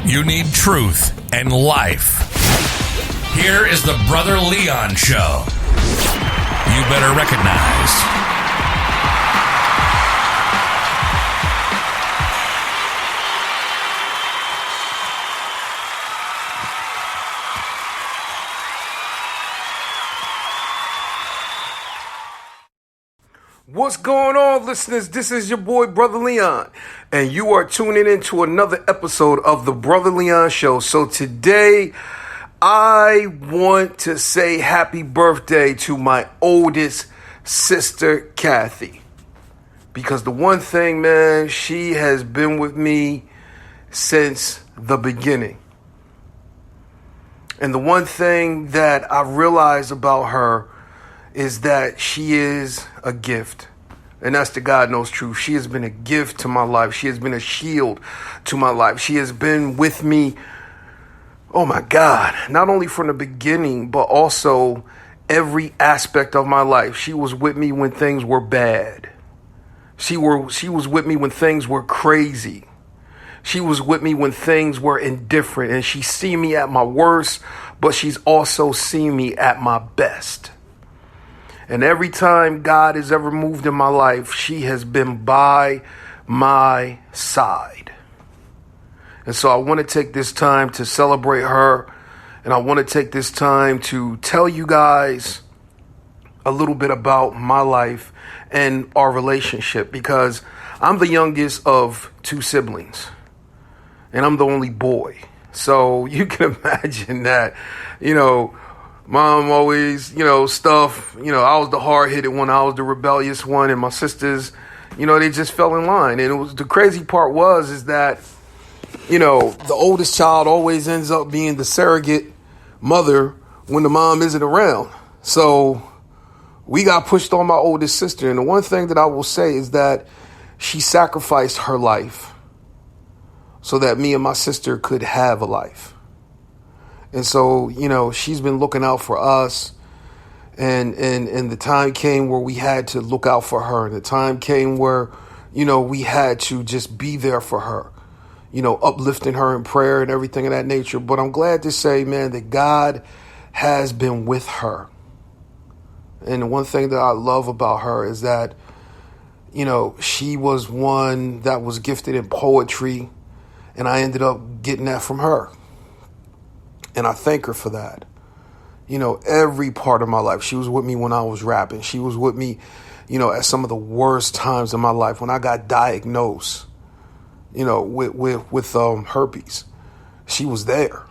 You need truth and life. Here is the Brother Leon Show. You better recognize. What's going on, listeners? This is your boy, Brother Leon, and you are tuning into another episode of the Brother Leon Show. So today, I want to say happy birthday to my oldest sister, Cathy. Because the one thing, man, she has been with me since the beginning. And the one thing that I realize about her is that she is a gift. And that's the God knows truth. She has been a gift to my life. She has been a shield to my life. She has been with me, oh my God, not only from the beginning, but also every aspect of my life. She was with me when things were bad. She was with me when things were crazy. She was with me when things were indifferent. And she's seen me at my worst, but she's also seen me at my best. And every time God has ever moved in my life, she has been by my side. And so I want to take this time to celebrate her. And I want to take this time to tell you guys a little bit about my life and our relationship, because I'm the youngest of two siblings and I'm the only boy. So you can imagine that, Mom always, stuff, I was the hard-headed one, I was the rebellious one, and my sisters, they just fell in line. And the crazy part is that, the oldest child always ends up being the surrogate mother when the mom isn't around. So we got pushed on my oldest sister. And the one thing that I will say is that she sacrificed her life so that me and my sister could have a life. And so, she's been looking out for us, and the time came where we had to look out for her. And the time came where, we had to just be there for her, uplifting her in prayer and everything of that nature. But I'm glad to say, man, that God has been with her. And the one thing that I love about her is that, she was one that was gifted in poetry, and I ended up getting that from her. And I thank her for that. Every part of my life. She was with me when I was rapping. She was with me, at some of the worst times in my life when I got diagnosed, with herpes. She was there.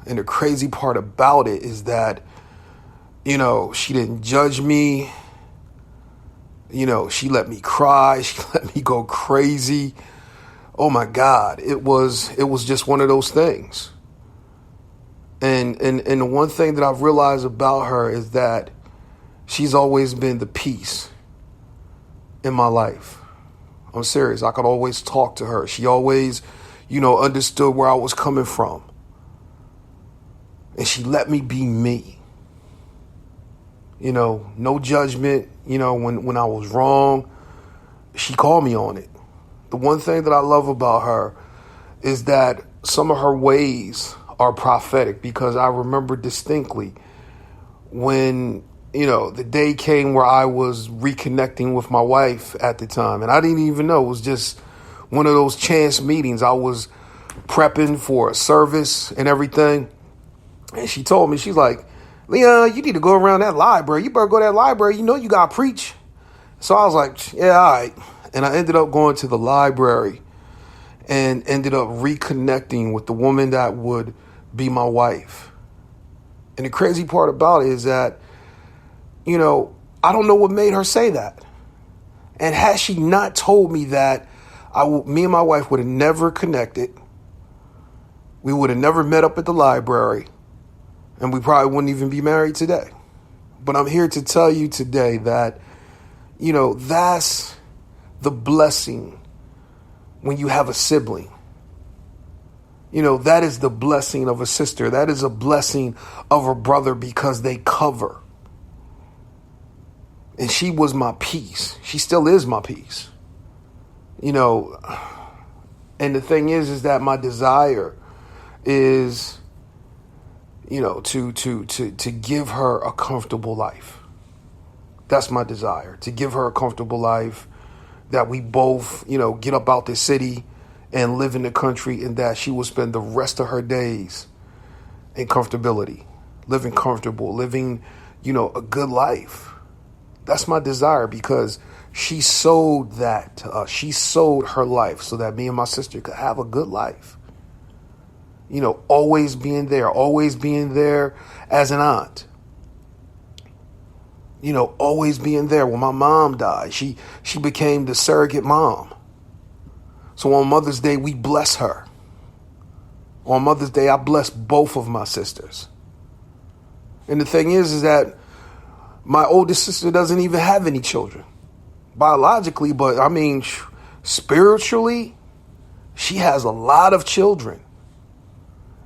And the crazy part about it is that, she didn't judge me. She let me cry. She let me go crazy. Oh my God. It was just one of those things. And the one thing that I've realized about her is that she's always been the peace in my life. I'm serious. I could always talk to her. She always, understood where I was coming from. And she let me be me. No judgment. When I was wrong, she called me on it. The one thing that I love about her is that some of her ways are prophetic, because I remember distinctly when, the day came where I was reconnecting with my wife at the time. And I didn't even know. It was just one of those chance meetings. I was prepping for a service and everything. And she told me, she's like, Leon, you need to go around that library. You better go to that library. You got to preach. So I was like, yeah, all right. And I ended up going to the library and ended up reconnecting with the woman that would be my wife. And the crazy part about it is that, I don't know what made her say that. And had she not told me that, me and my wife would have never connected. We would have never met up at the library. And we probably wouldn't even be married today. But I'm here to tell you today that, that's the blessing when you have a sibling. That is the blessing of a sister. That is a blessing of a brother, because they cover. And she was my peace. She still is my peace. And the thing is that my desire is, to give her a comfortable life. That's my desire, to give her a comfortable life, that we both, get up out the city and live in the country, and that she will spend the rest of her days in comfortability, living comfortable, living, a good life. That's my desire, because she sold that to us. She sold her life so that me and my sister could have a good life. Always being there as an aunt. Always being there. When my mom died, she became the surrogate mom. So on Mother's Day, we bless her. On Mother's Day, I bless both of my sisters. And the thing is that my oldest sister doesn't even have any children biologically, but spiritually, she has a lot of children.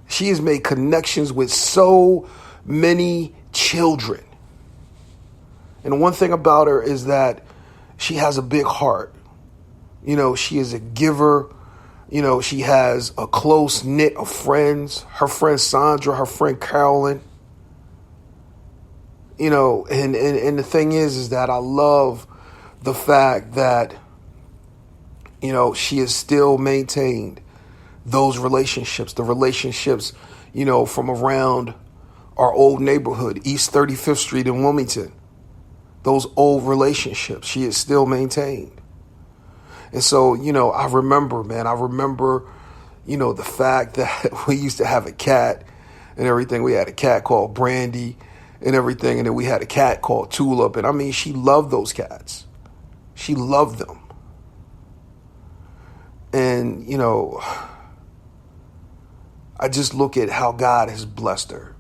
She has made connections with so many children. And one thing about her is that she has a big heart. She is a giver. She has a close knit of friends. Her friend Sandra, her friend Carolyn. And the thing is that I love the fact that, she has still maintained those relationships, the relationships, from around our old neighborhood, East 35th Street in Wilmington. Those old relationships she has still maintained. And so, I remember, the fact that we used to have a cat and everything. We had a cat called Brandy and everything. And then we had a cat called Tulip. And she loved those cats. She loved them. And, I just look at how God has blessed her.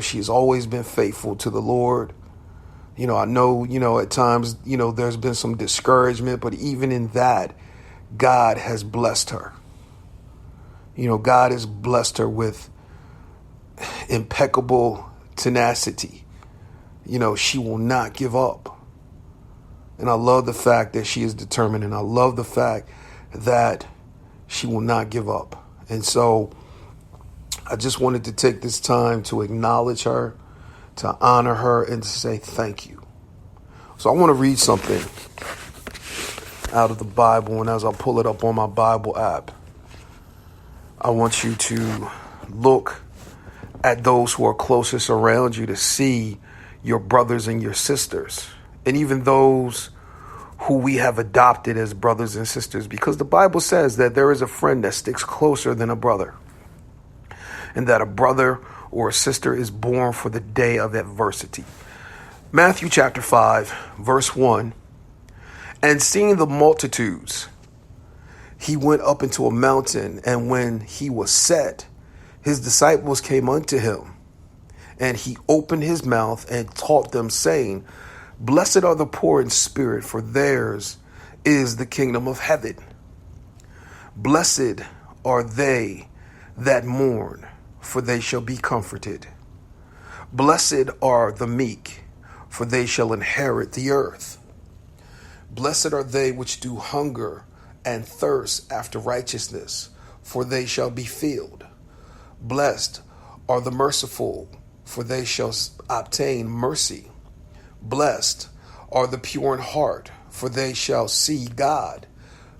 She's always been faithful to the Lord. I know, at times, there's been some discouragement, but even in that, God has blessed her. God has blessed her with impeccable tenacity. She will not give up. And I love the fact that she is determined, and I love the fact that she will not give up. And so I just wanted to take this time to acknowledge her, to honor her, and to say thank you. So I want to read something out of the Bible, and as I pull it up on my Bible app, I want you to look at those who are closest around you to see your brothers and your sisters, and even those who we have adopted as brothers and sisters, because the Bible says that there is a friend that sticks closer than a brother, and that a brother or a sister is born for the day of adversity. Matthew chapter 5, verse 1, and seeing the multitudes, he went up into a mountain, and when he was set, his disciples came unto him, and he opened his mouth and taught them, saying, Blessed are the poor in spirit, for theirs is the kingdom of heaven. Blessed are they that mourn, for they shall be comforted. Blessed are the meek, for they shall inherit the earth. Blessed are they which do hunger and thirst after righteousness, for they shall be filled. Blessed are the merciful, for they shall obtain mercy. Blessed are the pure in heart, for they shall see God.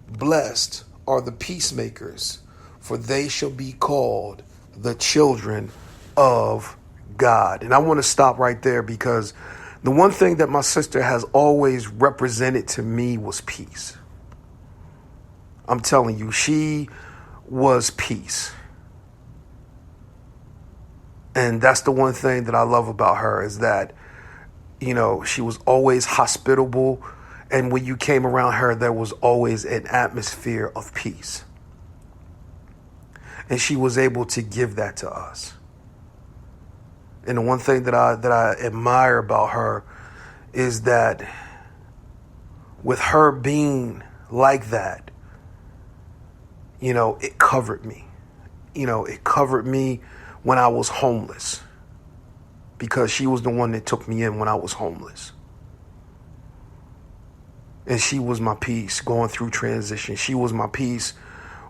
Blessed are the peacemakers, for they shall be called the children of God. And I want to stop right there, because the one thing that my sister has always represented to me was peace. I'm telling you, she was peace. And that's the one thing that I love about her, is that, she was always hospitable. And when you came around her, there was always an atmosphere of peace. And she was able to give that to us. And the one thing that I admire about her is that with her being like that, it covered me. It covered me when I was homeless, because she was the one that took me in when I was homeless. And she was my peace going through transition. She was my peace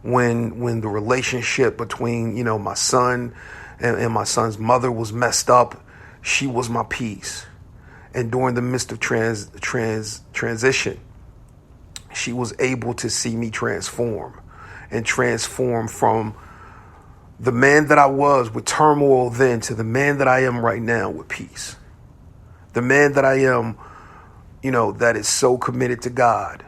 when the relationship between, my son and my son's mother was messed up, she was my peace. And during the midst of transition, she was able to see me transform from the man that I was with turmoil then to the man that I am right now with peace. The man that I am, that is so committed to God.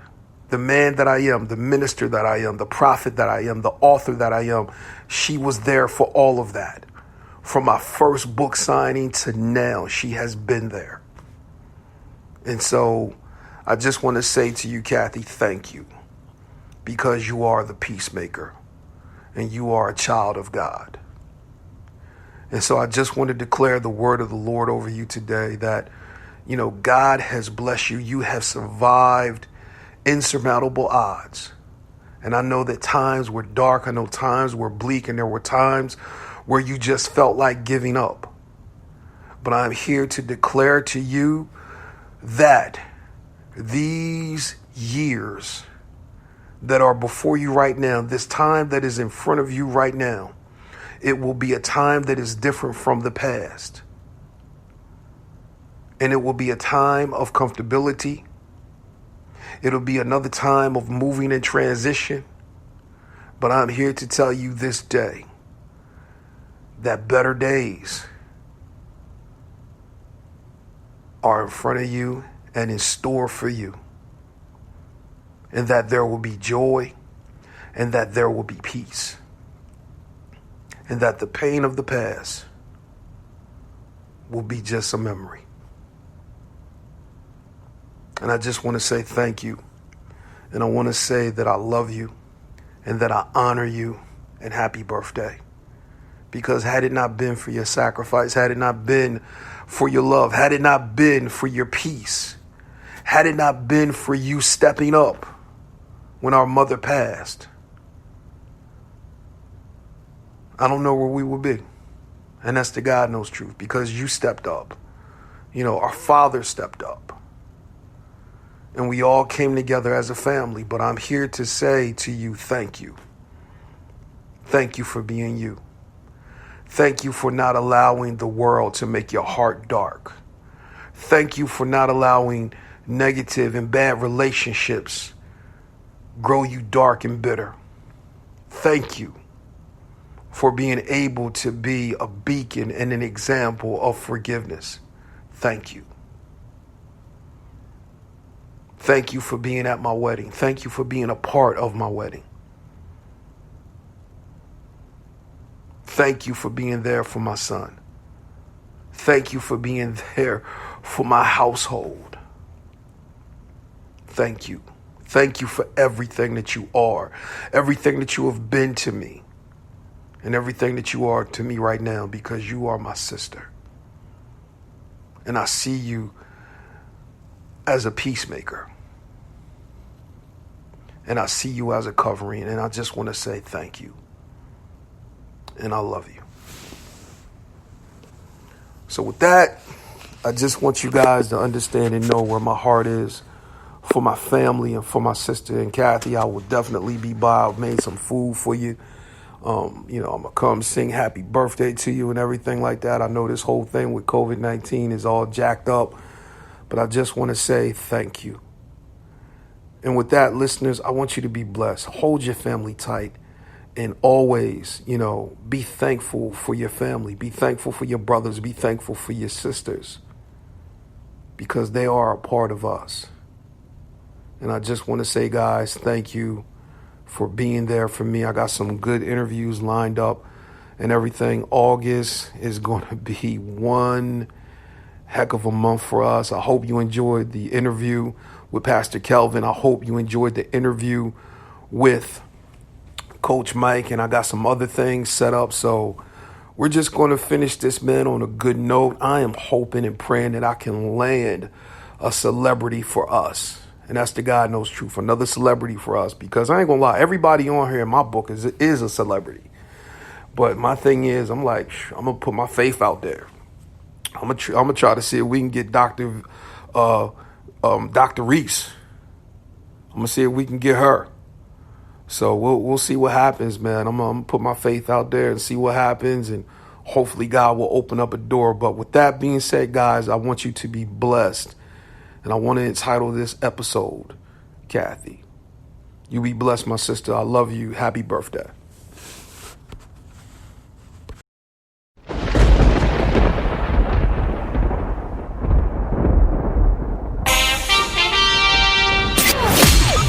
The man that I am, the minister that I am, the prophet that I am, the author that I am. She was there for all of that. From my first book signing to now, she has been there. And so I just want to say to you, Cathy, thank you, because you are the peacemaker and you are a child of God. And so I just want to declare the word of the Lord over you today that, God has blessed you. You have survived insurmountable odds. And I know that times were dark. I know times were bleak, and there were times where you just felt like giving up. But I'm here to declare to you that these years that are before you right now, this time that is in front of you right now, it will be a time that is different from the past. And it will be a time of comfortability. It'll be another time of moving and transition. But I'm here to tell you this day that better days are in front of you and in store for you. And that there will be joy, and that there will be peace. And that the pain of the past will be just a memory. And I just want to say thank you. And I want to say that I love you and that I honor you and happy birthday. Because had it not been for your sacrifice, had it not been for your love, had it not been for your peace, had it not been for you stepping up when our mother passed, I don't know where we would be. And that's the God knows truth, because you stepped up. Our father stepped up. And we all came together as a family. But I'm here to say to you, thank you. Thank you for being you. Thank you for not allowing the world to make your heart dark. Thank you for not allowing negative and bad relationships grow you dark and bitter. Thank you for being able to be a beacon and an example of forgiveness. Thank you. Thank you for being at my wedding. Thank you for being a part of my wedding. Thank you for being there for my son. Thank you for being there for my household. Thank you. Thank you for everything that you are, everything that you have been to me, and everything that you are to me right now, because you are my sister. And I see you as a peacemaker. And I see you as a covering, and I just want to say thank you. And I love you. So with that, I just want you guys to understand and know where my heart is for my family and for my sister and Cathy. I will definitely be by. I've made some food for you. I'm going to come sing happy birthday to you and everything like that. I know this whole thing with COVID-19 is all jacked up, but I just want to say thank you. And with that, listeners, I want you to be blessed. Hold your family tight. And always, be thankful for your family. Be thankful for your brothers. Be thankful for your sisters, because they are a part of us. And I just want to say, guys, thank you for being there for me. I got some good interviews lined up and everything. August is going to be one heck of a month for us. I hope you enjoyed the interview with Pastor Kelvin. I hope you enjoyed the interview with Coach Mike, and I got some other things set up. So we're just going to finish this, man, on a good note. I am hoping and praying that I can land a celebrity for us. And that's the God knows truth, another celebrity for us, because I ain't going to lie, everybody on here in my book is a celebrity. But my thing is, I'm going to put my faith out there. I'm going to try to see if we can get Dr. Reese. I'm going to see if we can get her. So we'll see what happens, man. I'm gonna put my faith out there and see what happens, and hopefully God will open up a door. But with that being said, guys, I want you to be blessed, and I want to entitle this episode, Cathy. You be blessed, my sister. I love you. Happy birthday.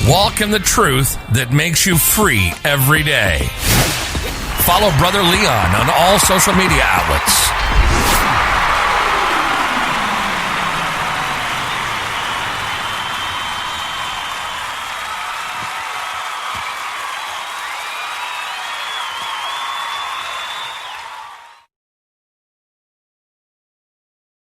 Walk in the truth that makes you free every day. Follow Brother Leon on all social media outlets.